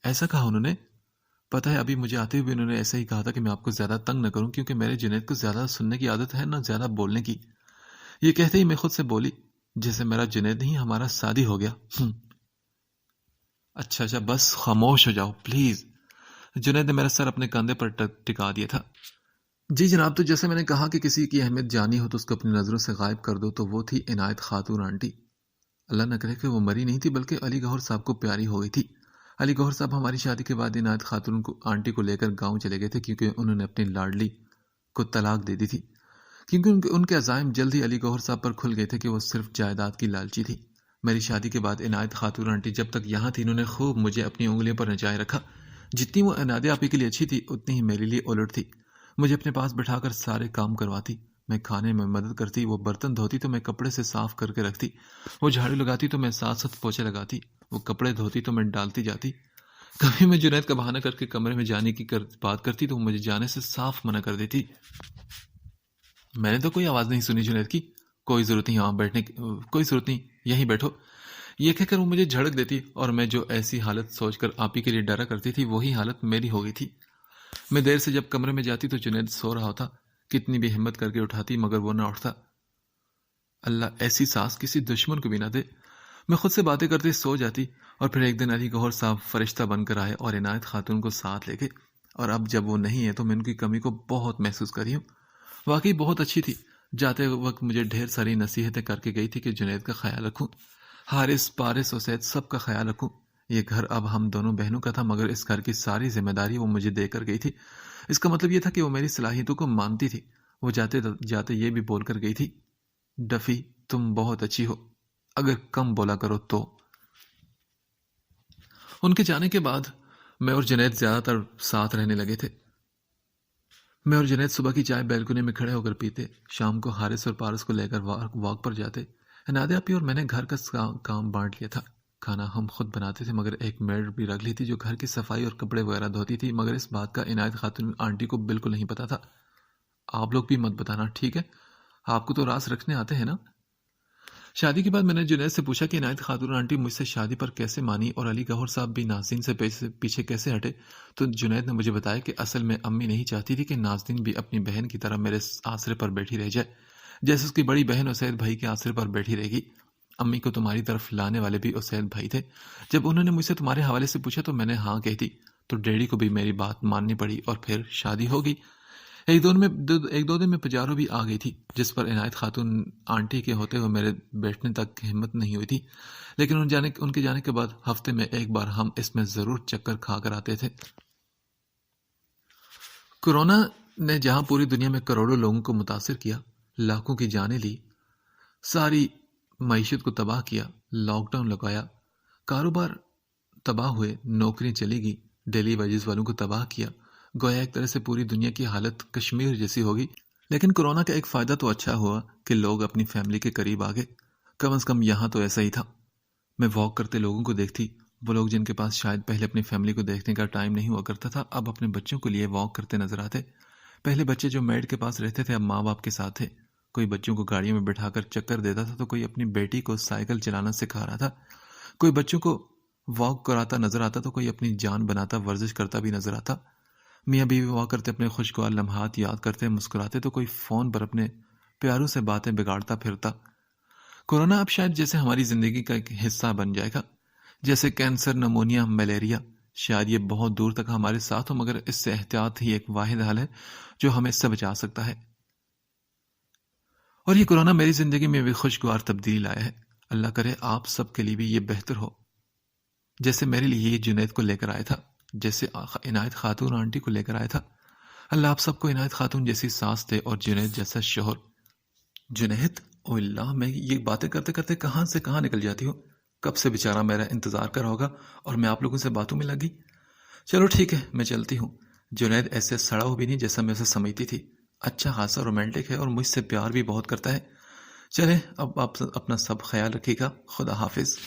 A: ایسا کہا انہوں نے؟ پتہ ہے ابھی مجھے آتے ہوئے انہوں نے ایسا ہی کہا تھا کہ میں آپ کو زیادہ تنگ نہ کروں، کیونکہ میرے جنید کو زیادہ سننے کی عادت ہے، نہ زیادہ بولنے کی۔ یہ کہتے ہی میں خود سے بولی، جیسے میرا جنید نہیں ہمارا شادی ہو گیا۔ اچھا بس خاموش ہو جاؤ پلیز۔ جنید نے میرا سر اپنے کاندھے پر ٹکا دیا تھا۔ جی جناب، تو جیسے میں نے کہا کہ کسی کی اہمیت جانی ہو تو اس کو اپنی نظروں سے غائب کر دو، تو وہ تھی عنایت خاتون آنٹی۔ اللہ نہ کرے کہ وہ مری نہیں تھی، بلکہ علی گوہر صاحب کو پیاری ہو گئی تھی۔ علی گوہر صاحب ہماری شادی کے بعد عنایت خاتون کو آنٹی کو لے کر گاؤں چلے گئے تھے، کیونکہ انہوں نے اپنی لاڈلی کو طلاق دے دی تھی، کیونکہ ان کے عزائم جلد ہی علی گوہر صاحب پر کھل گئے تھے کہ وہ صرف جائیداد کی لالچی تھی۔ میری شادی کے بعد عنایت خاتون آنٹی جب تک یہاں تھی، انہوں نے خوب مجھے اپنی انگلیوں پر نچائے رکھا۔ جتنی وہ عنایت آپی کے لیے اچھی تھی، اتنی ہی میرے لیے الٹ تھی۔ مجھے اپنے پاس بٹھا کر سارے کام کرواتی، میں کھانے میں مدد کرتی، وہ برتن دھوتی تو میں کپڑے سے صاف کر کے رکھتی، وہ جھاڑو لگاتی تو میں ساتھ ساتھ پوچھے لگاتی، وہ کپڑے دھوتی تو میں ڈالتی جاتی۔ کبھی میں جنید کا بہانہ کر کے کمرے میں جانے کی بات کرتی تو وہ مجھے جانے سے صاف منع کر دیتی۔ میں نے تو کوئی آواز نہیں سنی جنید کی، کوئی ضرورت نہیں وہاں بیٹھنے کی، کوئی ضرورت نہیں، یہیں بیٹھو، یہ کہہ کر وہ مجھے جھڑک دیتی، اور میں جو ایسی حالت سوچ کر آپی کے لیے ڈرا کرتی تھی، وہی حالت میری ہو گئی تھی۔ میں دیر سے جب کمرے میں جاتی تو جنید سو رہا ہوتا، کتنی بھی ہمت کر کے اٹھاتی مگر وہ نہ اٹھتا۔ اللہ ایسی ساس کسی دشمن کو بھی نہ دے۔ میں خود سے باتیں کرتے سو جاتی، اور پھر ایک دن علی گوہر صاحب فرشتہ بن کر آئے اور عنایت خاتون کو ساتھ لے گئے، اور اب جب وہ نہیں ہے تو میں ان کی کمی کو بہت محسوس کری ہوں۔ واقعی بہت اچھی تھی، جاتے وقت مجھے ڈھیر ساری نصیحتیں کر کے گئی تھی کہ جنید کا خیال رکھوں، حارث، پارس، اسید سب کا خیال رکھوں۔ یہ گھر اب ہم دونوں بہنوں کا تھا، مگر اس گھر کی ساری ذمہ داری وہ مجھے دے کر گئی تھی۔ اس کا مطلب یہ تھا کہ وہ میری صلاحیتوں کو مانتی تھی۔ وہ جاتے جاتے یہ بھی بول کر گئی تھی، ڈفی تم بہت اچھی ہو، اگر کم بولا کرو تو۔ ان کے جانے کے بعد میں اور جنید زیادہ تر ساتھ رہنے لگے تھے۔ میں اور جنید صبح کی چائے بیلکونی میں کھڑے ہو کر پیتے، شام کو حارث اور پارس کو لے کر واک پر جاتے۔ عنایت آپی اور میں نے گھر کا کام بانٹ لیا تھا۔ کھانا ہم خود بناتے تھے، مگر ایک میڈ بھی رکھ لی تھی جو گھر کی صفائی اور کپڑے وغیرہ دھوتی تھی، مگر اس بات کا عنایت خاتون آنٹی کو بالکل نہیں پتا تھا۔ آپ لوگ بھی مت بتانا، ٹھیک ہے؟ آپ کو تو راز رکھنے آتے ہیں نا؟ شادی کے بعد میں نے جنید سے پوچھا کہ عنایت خاتون آنٹی مجھ سے شادی پر کیسے مانی، اور علی گوہر صاحب بھی ناظرین سے پیچھے کیسے ہٹے، تو جنید نے مجھے بتایا کہ اصل میں امی نہیں چاہتی تھی کہ ناظرین بھی اپنی بہن کی طرح میرے آسرے پر بیٹھی رہ جائے، جیسے اس کی بڑی بہن اسید بھائی کے آسرے پر بیٹھی رہے گی۔ امی کو تمہاری طرف لانے والے بھی اسید بھائی تھے۔ جب انہوں نے مجھ سے تمہارے حوالے سے پوچھا تو میں نے ہاں کہی تھی، تو ڈیڈی کو بھی میری بات ماننی پڑی، اور پھر شادی ہو گئی۔ ایک دو دن میں پجارو بھی آ گئی تھی، جس پر عنایت خاتون آنٹی کے ہوتے ہوئے میرے بیٹھنے تک ہمت نہیں ہوئی تھی، لیکن ان کے جانے کے بعد ہفتے میں ایک بار ہم اس میں ضرور چکر کھا کر آتے تھے۔ کورونا نے جہاں پوری دنیا میں کروڑوں لوگوں کو متاثر کیا، لاکھوں کی جانیں لی، ساری معیشت کو تباہ کیا، لاک ڈاؤن لگایا، کاروبار تباہ ہوئے، نوکریاں چلی گئی، ڈیلی ویجز والوں کو تباہ کیا، گویا ایک طرح سے پوری دنیا کی حالت کشمیر جیسی ہوگی۔ لیکن کورونا کا ایک فائدہ تو اچھا ہوا کہ لوگ اپنی فیملی کے قریب آ گئے، کم از کم یہاں تو ایسا ہی تھا۔ میں واک کرتے لوگوں کو دیکھتی وہ لوگ جن کے پاس شاید پہلے اپنی فیملی کو دیکھنے کا ٹائم نہیں ہوا کرتا تھا، اب اپنے بچوں کے لیے واک کرتے نظر آتے۔ پہلے بچے جو میڈ کے پاس رہتے تھے اب ماں باپ کے ساتھ تھے۔ کوئی بچوں کو گاڑیوں میں بٹھا کر چکر دیتا تھا تو کوئی اپنی بیٹی کو سائیکل چلانا سکھا رہا تھا۔ کوئی بچوں کو واک کراتا نظر آتا تو کوئی اپنی جان بناتا ورزش کرتا بھی نظر آتا۔ میاں بیوی واک کرتے اپنے خوشگوار لمحات یاد کرتے مسکراتے تو کوئی فون پر اپنے پیاروں سے باتیں بگاڑتا پھرتا۔ کورونا اب شاید جیسے ہماری زندگی کا ایک حصہ بن جائے گا، جیسے کینسر، نمونیا، ملیریا۔ شاید یہ بہت دور تک ہمارے ساتھ ہو، مگر اس سے احتیاط ہی ایک واحد حل ہے جو ہمیں اس سے بچا سکتا ہے۔ اور یہ کورونا میری زندگی میں بھی خوشگوار تبدیلی لایا ہے۔ اللہ کرے آپ سب کے لیے بھی یہ بہتر ہو، جیسے میرے لیے یہ جنید کو لے کر آیا تھا، جیسے عنایت خاتون آنٹی کو لے کر آیا تھا۔ اللہ آپ سب کو عنایت خاتون جیسی ساس دے اور جنید جیسا شوہر۔ جنید، او اللہ، میں یہ باتیں کرتے کرتے کہاں سے کہاں نکل جاتی ہوں۔ کب سے بیچارہ میرا انتظار کر ہوگا اور میں آپ لوگوں سے باتوں میں لگی۔ چلو ٹھیک ہے، میں چلتی ہوں۔ جنید ایسے سڑا ہو بھی نہیں جیسا میں اسے سمجھتی تھی۔ اچھا خاصا رومانٹک ہے اور مجھ سے پیار بھی بہت کرتا ہے۔ چلیں اب آپ اپنا سب خیال رکھیے گا۔ خدا حافظ۔